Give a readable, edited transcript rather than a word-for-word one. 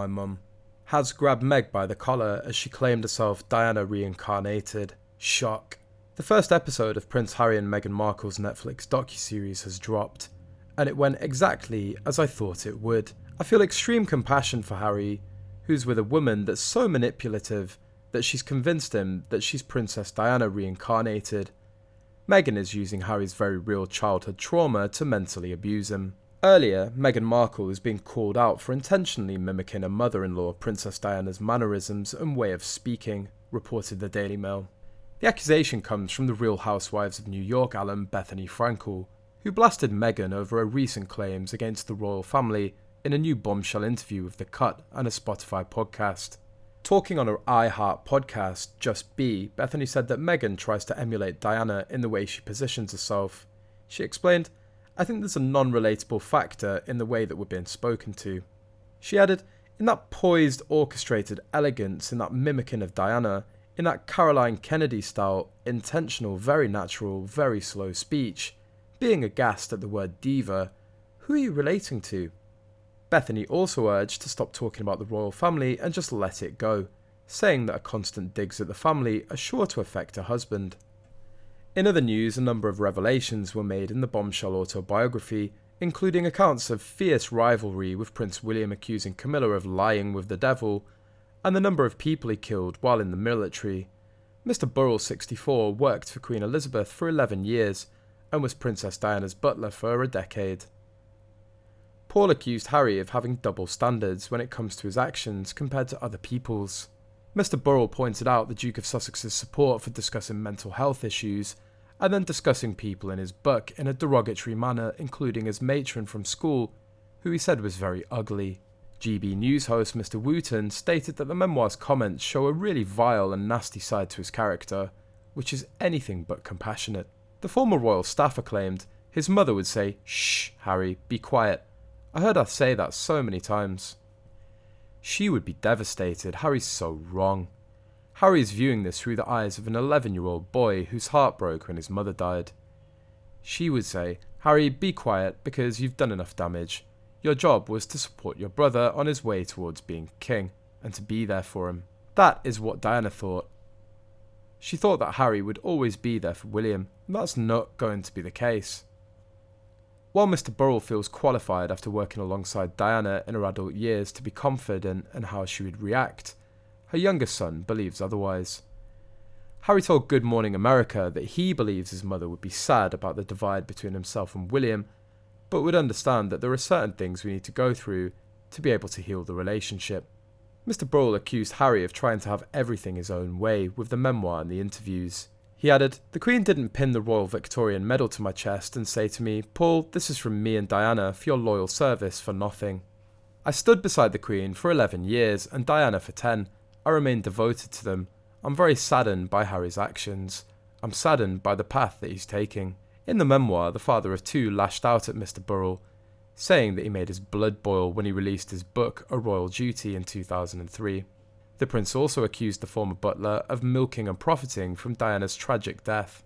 My mum has grabbed Meg by the collar as she claimed herself Diana Reincarnated. Shock. The first episode of Prince Harry and Meghan Markle's Netflix docuseries has dropped, and it went exactly as I thought it would. I feel extreme compassion for Harry, who's with a woman that's so manipulative that she's convinced him that she's Princess Diana Reincarnated. Meghan is using Harry's very real childhood trauma to mentally abuse him. Earlier, Meghan Markle is being called out for intentionally mimicking her mother-in-law, Princess Diana's mannerisms and way of speaking, reported the Daily Mail. The accusation comes from the Real Housewives of New York alum Bethany Frankel, who blasted Meghan over her recent claims against the royal family in a new bombshell interview with The Cut and a Spotify podcast. Talking on her iHeart podcast, Just Be, Bethany said that Meghan tries to emulate Diana in the way she positions herself. She explained, "I think there's a non-relatable factor in the way that we're being spoken to." She added, "In that poised, orchestrated elegance, in that mimicking of Diana, in that Caroline Kennedy-style, intentional, very natural, very slow speech, being aghast at the word diva, who are you relating to?" Bethany also urged to stop talking about the royal family and just let it go, saying that her constant digs at the family are sure to affect her husband. In other news, a number of revelations were made in the bombshell autobiography, including accounts of fierce rivalry with Prince William accusing Camilla of lying with the devil, and the number of people he killed while in the military. Mr. Burrell, 64, worked for Queen Elizabeth for 11 years, and was Princess Diana's butler for a decade. Paul accused Harry of having double standards when it comes to his actions compared to other people's. Mr. Burrell pointed out the Duke of Sussex's support for discussing mental health issues, and then discussing people in his book in a derogatory manner, including his matron from school, who he said was very ugly. GB News host Mr. Wooten stated that the memoir's comments show a really vile and nasty side to his character, which is anything but compassionate. The former royal staffer claimed his mother would say, "Shh, Harry, be quiet. I heard her say that so many times." She would be devastated. Harry's so wrong. Harry is viewing this through the eyes of an 11-year-old boy whose heart broke when his mother died. She would say, "Harry, be quiet because you've done enough damage. Your job was to support your brother on his way towards being king, and to be there for him." That is what Diana thought. She thought that Harry would always be there for William, and that's not going to be the case. While Mr. Burrell feels qualified after working alongside Diana in her adult years to be confident in how she would react, her youngest son believes otherwise. Harry told Good Morning America that he believes his mother would be sad about the divide between himself and William, but would understand that there are certain things we need to go through to be able to heal the relationship. Mr. Burrell accused Harry of trying to have everything his own way with the memoir and the interviews. He added, "The Queen didn't pin the Royal Victorian Medal to my chest and say to me, 'Paul, this is from me and Diana for your loyal service for nothing.' I stood beside the Queen for 11 years and Diana for 10. I remain devoted to them. I'm very saddened by Harry's actions. I'm saddened by the path that he's taking." In the memoir, the father of two lashed out at Mr. Burrell, saying that he made his blood boil when he released his book A Royal Duty in 2003. The prince also accused the former butler of milking and profiting from Diana's tragic death.